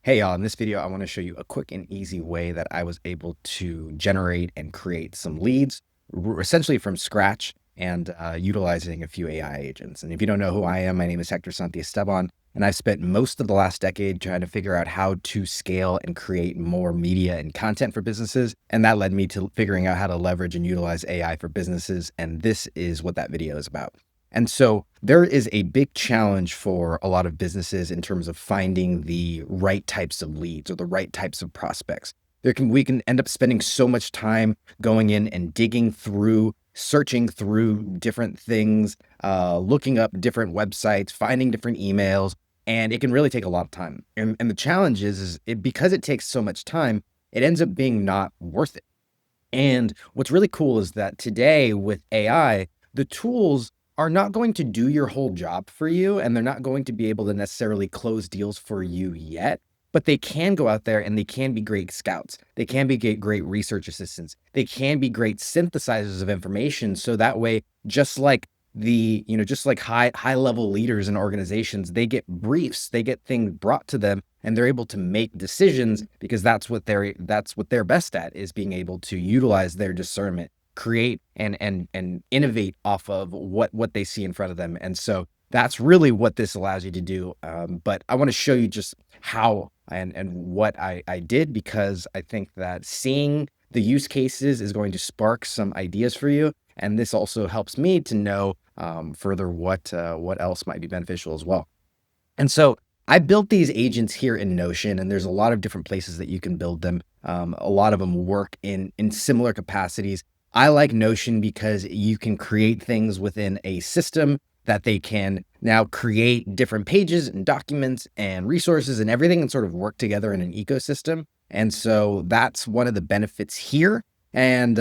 Hey y'all, in this video, I want to show you a quick and easy way that I was able to generate and create some leads essentially from scratch and utilizing a few AI agents. And if you don't know who I am, my name is Hector Santiesteban, and I've spent most of the last decade trying to figure out how to scale and create more media and content for businesses. And that led me to figuring out how to leverage and utilize AI for businesses. And this is what that video is about. And so there is a big challenge for a lot of businesses in terms of finding the right types of leads or the right types of prospects. We can end up spending so much time going in and digging through, searching through different things, looking up different websites, finding different emails, and it can really take a lot of time. And the challenge is because it takes so much time, it ends up being not worth it. And what's really cool is that today with AI, the tools are not going to do your whole job for you, and they're not going to be able to necessarily close deals for you yet, but they can go out there and they can be great scouts. They can be great research assistants. They can be great synthesizers of information. So that way, just like just like high level leaders in organizations, they get briefs, they get things brought to them, and they're able to make decisions because that's what they're best at, is being able to utilize their discernment, create and innovate off of what they see in front of them. And so that's really what this allows you to do. But I want to show you just how and what I did, because I think that seeing the use cases is going to spark some ideas for you. And this also helps me to know further what else might be beneficial as well. And so I built these agents here in Notion, and there's a lot of different places that you can build them. A lot of them work in similar capacities. I like Notion because you can create things within a system that they can now create different pages and documents and resources and everything, and sort of work together in an ecosystem. And so that's one of the benefits here. And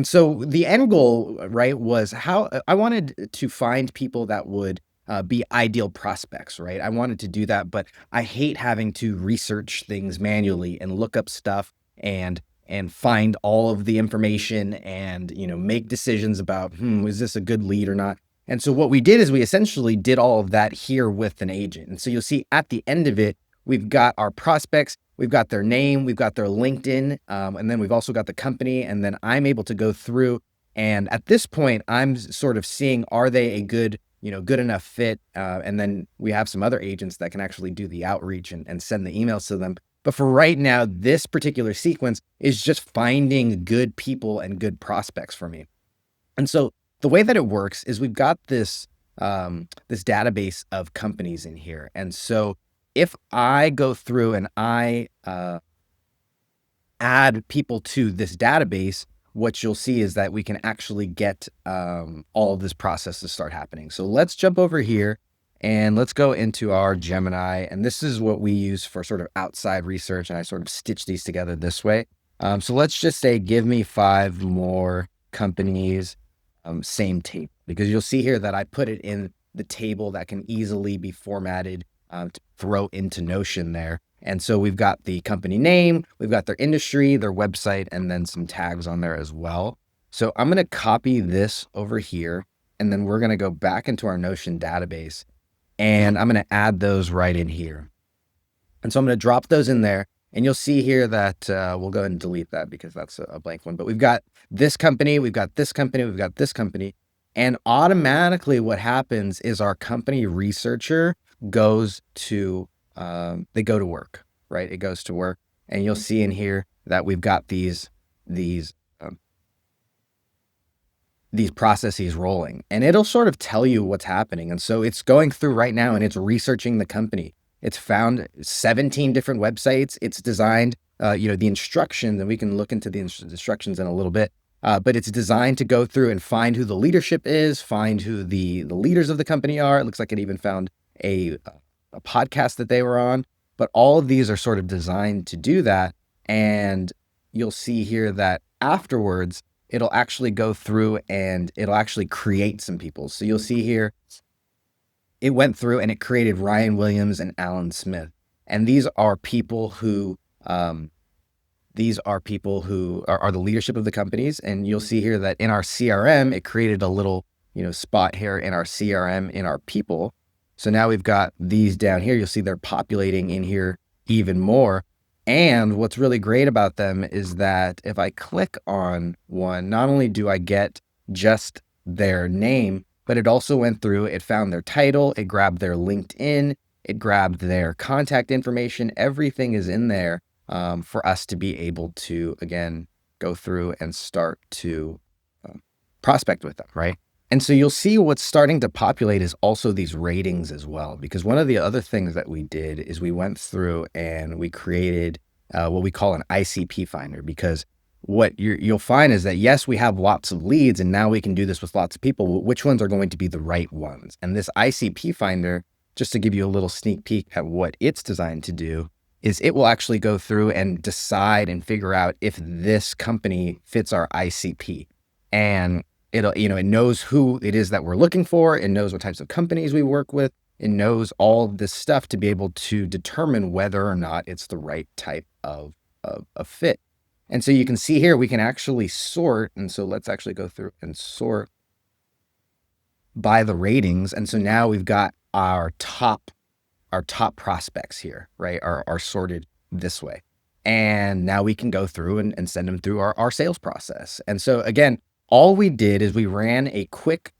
so the end goal, right, was how I wanted to find people that would be ideal prospects, right? I wanted to do that, but I hate having to research things manually and look up stuff and find all of the information and, make decisions about, is this a good lead or not? And so what we did is we essentially did all of that here with an agent. And so you'll see at the end of it, we've got our prospects, we've got their name, we've got their LinkedIn, and then we've also got the company. And then I'm able to go through, and at this point, I'm sort of seeing, are they a good enough fit? And then we have some other agents that can actually do the outreach and send the emails to them. But for right now, this particular sequence is just finding good people and good prospects for me. And so the way that it works is we've got this database of companies in here. And so if I go through and I add people to this database, what you'll see is that we can actually get all of this process to start happening. So let's jump over here and let's go into our Gemini. And this is what we use for sort of outside research. And I sort of stitch these together this way. So let's just say, give me 5 more companies, same table, because you'll see here that I put it in the table that can easily be formatted to throw into Notion there. And so we've got the company name, we've got their industry, their website, and then some tags on there as well. So I'm going to copy this over here, and then we're going to go back into our Notion database, and I'm going to add those right in here. And so I'm going to drop those in there, and you'll see here that we'll go ahead and delete that because that's a blank one. But we've got this company, we've got this company, we've got this company. And automatically what happens is our company researcher goes to they go to work, right? It goes to work, and you'll see in here that we've got these processes rolling, and it'll sort of tell you what's happening. And so it's going through right now and it's researching the company. It's found 17 different websites. It's designed, the instructions, and we can look into the instructions in a little bit. But it's designed to go through and find who the leadership is, find who the leaders of the company are. It looks like it even found a podcast that they were on. But all of these are sort of designed to do that. And you'll see here that afterwards, it'll actually go through and it'll actually create some people. So you'll see here, it went through and it created Ryan Williams and Alan Smith. And these are people who are the leadership of the companies. And you'll see here that in our CRM, it created a little, spot here in our CRM in our people. So now we've got these down here. You'll see they're populating in here even more. And what's really great about them is that if I click on one, not only do I get just their name, but it also went through, it found their title, it grabbed their LinkedIn, it grabbed their contact information. Everything is in there for us to be able to, again, go through and start to prospect with them, right? And so you'll see what's starting to populate is also these ratings as well, because one of the other things that we did is we went through and we created what we call an ICP Finder, because what you'll find is that, yes, we have lots of leads and now we can do this with lots of people. Which ones are going to be the right ones? And this ICP Finder, just to give you a little sneak peek at what it's designed to do, is it will actually go through and decide and figure out if this company fits our ICP. And it knows who it is that we're looking for. It knows what types of companies we work with. It knows all of this stuff to be able to determine whether or not it's the right type of fit. And so you can see here, we can actually sort. And so let's actually go through and sort by the ratings. And so now we've got our top prospects here, right, are sorted this way. And now we can go through and send them through our sales process. And so again, all we did is we ran a quick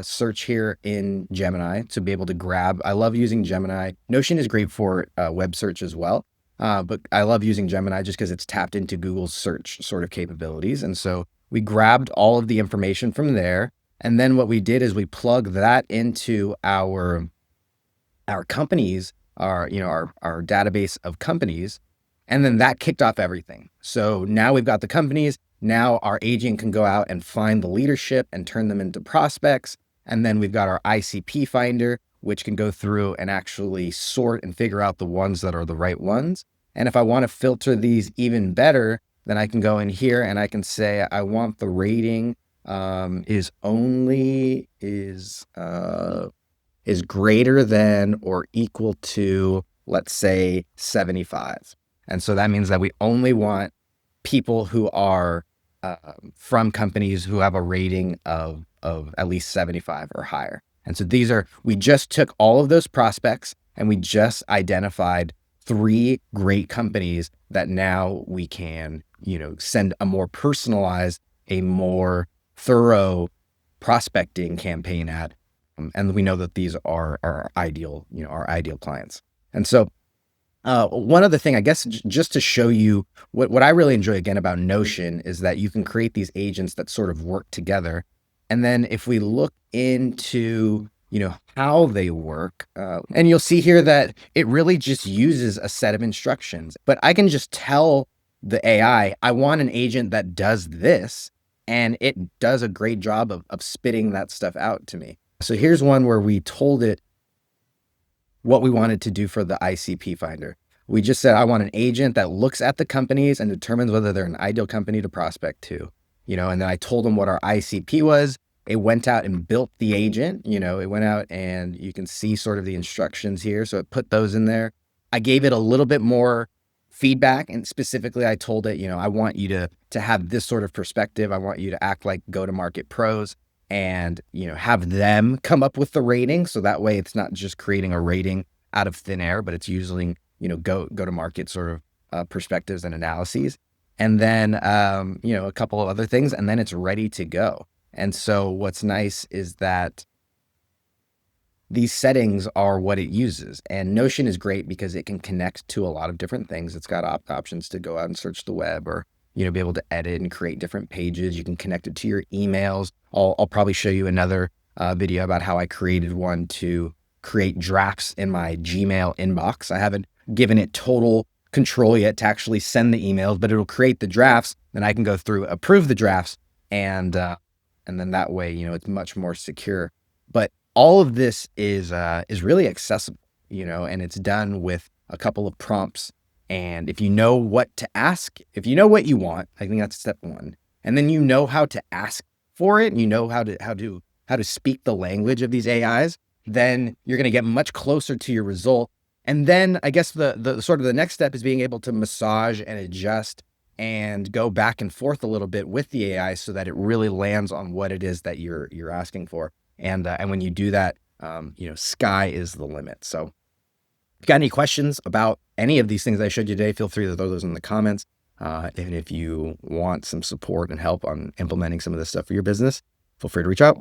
search here in Gemini to be able to grab. I love using Gemini. Notion is great for web search as well. But I love using Gemini just because it's tapped into Google's search sort of capabilities. And so we grabbed all of the information from there. And then what we did is we plugged that into our companies, our database of companies. And then that kicked off everything. So now we've got the companies. Now our agent can go out and find the leadership and turn them into prospects. And then we've got our ICP Finder, which can go through and actually sort and figure out the ones that are the right ones. And if I want to filter these even better, then I can go in here and I can say, I want the rating is greater than or equal to, let's say, 75. And so that means that we only want people who are from companies who have a rating of at least 75 or higher. And so we just took all of those prospects and we just identified 3 great companies that now we can, send a more personalized, a more thorough prospecting campaign at. And we know that these are our ideal clients. And so one other thing, I guess, just to show you what I really enjoy again about Notion is that you can create these agents that sort of work together. And then if we look into, how they work, and you'll see here that it really just uses a set of instructions, but I can just tell the AI, I want an agent that does this, and it does a great job of spitting that stuff out to me. So here's one where we told it what we wanted to do for the ICP Finder. We just said, I want an agent that looks at the companies and determines whether they're an ideal company to prospect to, and then I told them what our ICP was. It went out and built the agent, it went out and you can see sort of the instructions here. So it put those in there. I gave it a little bit more feedback. And specifically, I told it, I want you to have this sort of perspective. I want you to act like go-to-market pros and, have them come up with the rating. So that way it's not just creating a rating out of thin air, but it's using, go-to-market sort of perspectives and analyses. And then, a couple of other things, and then it's ready to go. And so what's nice is that these settings are what it uses. And Notion is great because it can connect to a lot of different things. It's got options to go out and search the web or, be able to edit and create different pages. You can connect it to your emails. I'll probably show you another video about how I created one to create drafts in my Gmail inbox. I haven't given it total control yet to actually send the emails, but it'll create the drafts. Then I can go through, approve the drafts, and then that way, it's much more secure. But all of this is really accessible, and it's done with a couple of prompts. And if you know what to ask, if you know what you want, I think that's step 1. And then you know how to ask for it, and you know how to speak the language of these AIs, then you're going to get much closer to your result. And then I guess the sort of the next step is being able to massage and adjust and go back and forth a little bit with the AI so that it really lands on what it is that you're asking for. And when you do that, sky is the limit. So If you got any questions about any of these things I showed you today, feel free to throw those in the comments. And if you want some support and help on implementing some of this stuff for your business, feel free to reach out.